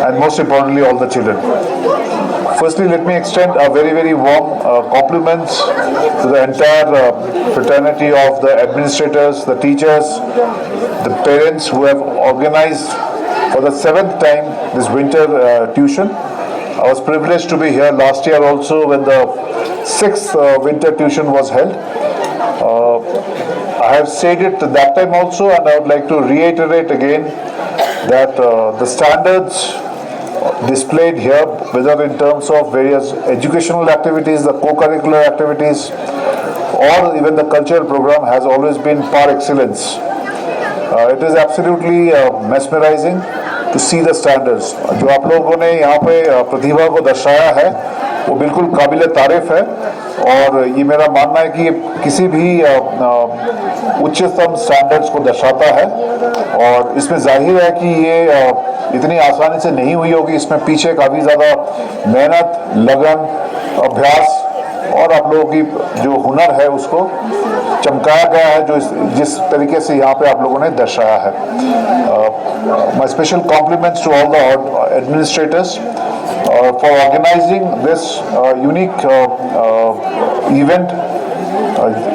and most importantly all the children. Firstly, let me extend a very warm compliments to the entire fraternity of the administrators, the teachers, the parents who have organized for the 7th time this winter tuition. I was privileged to be here last year also when the 6th winter tuition was held. I have said it that time also, and I would like to reiterate again that the standards displayed here, whether in terms of various educational activities, the co-curricular activities, or even the cultural program, has always been par excellence. It is absolutely mesmerizing to see the standards. जो आप लोगों ने यहाँ पे प्रतिभा को दर्शाया है वो बिल्कुल काबिल तारीफ है, और ये मेरा मानना है कि किसी भी उच्चतम स्टैंडर्ड्स को दर्शाता है, और इसमें जाहिर है कि ये इतनी आसानी से नहीं हुई होगी। इसमें पीछे काफ़ी ज़्यादा मेहनत, लगन, अभ्यास और आप लोगों की जो हुनर है उसको चमकाया गया है, जो जिस तरीके से यहाँ पे आप लोगों ने दर्शाया है। My special compliments to all the administrators for organizing this unique event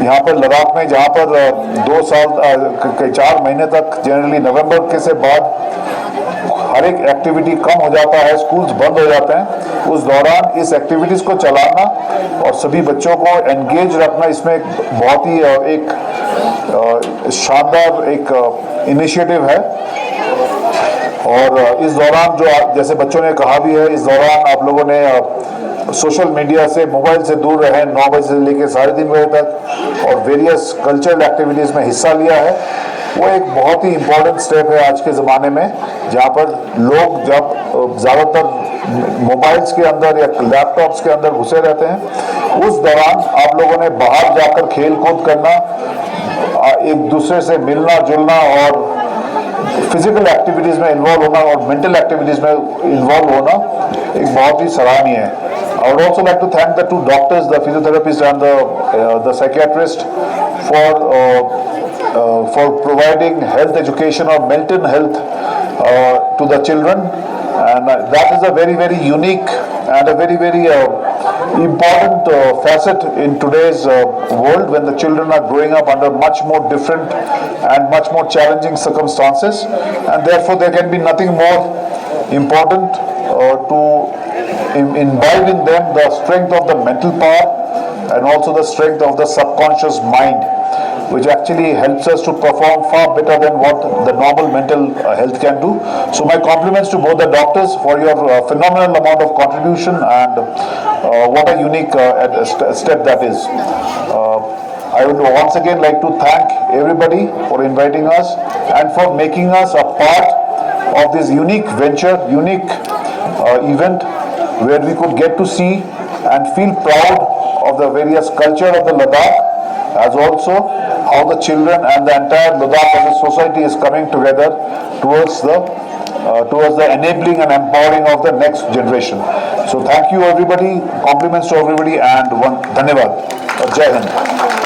यहाँ पर लद्दाख में, जहाँ पर 2 साल 4 महीने तक जनरली नवंबर के से बाद हर एक एक्टिविटी कम हो जाता है, स्कूल्स बंद हो जाते हैं, उस दौरान इस एक्टिविटीज़ को चलाना और सभी बच्चों को एंगेज रखना, इसमें एक बहुत ही एक शानदार एक इनिशिएटिव है। और इस दौरान जो जैसे बच्चों ने कहा भी है, इस दौरान आप लोगों ने सोशल मीडिया से, मोबाइल से दूर रहे 9 बजे से लेकर 3:30 बजे तक, और वेरियस कल्चरल एक्टिविटीज़ में हिस्सा लिया है। वो एक बहुत ही इम्पोर्टेंट स्टेप है आज के ज़माने में, जहाँ पर लोग जब ज़्यादातर मोबाइल्स के अंदर या लैपटॉप्स के अंदर घुसे रहते हैं, उस दौरान आप लोगों ने बाहर जाकर खेल कूद करना, एक दूसरे से मिलना जुलना और फिजिकल एक्टिविटीज़ में इन्वॉल्व होना और मेंटल एक्टिविटीज़ में इन्वॉल्व होना एक बहुत ही सराहनीय है। I would also like to thank the 2 doctors, the physiotherapist and the psychiatrist for providing health education or mental health to the children, and that is a very unique and a very important facet in today's world, when the children are growing up under much more different and much more challenging circumstances, and therefore there can be nothing more important to imbibe in them the strength of the mental power and also the strength of the subconscious mind, which actually helps us to perform far better than what the normal mental health can do. So my compliments to both the doctors for your phenomenal amount of contribution, and what a unique step that is. I would once again like to thank everybody for inviting us and for making us a part of this unique venture, unique event, where we could get to see and feel proud of the various culture of the Ladakh, as also how the children and the entire Ladakh as a society is coming together towards the enabling and empowering of the next generation. So thank you everybody, compliments to everybody, and Dhanyavad. Jai Hind.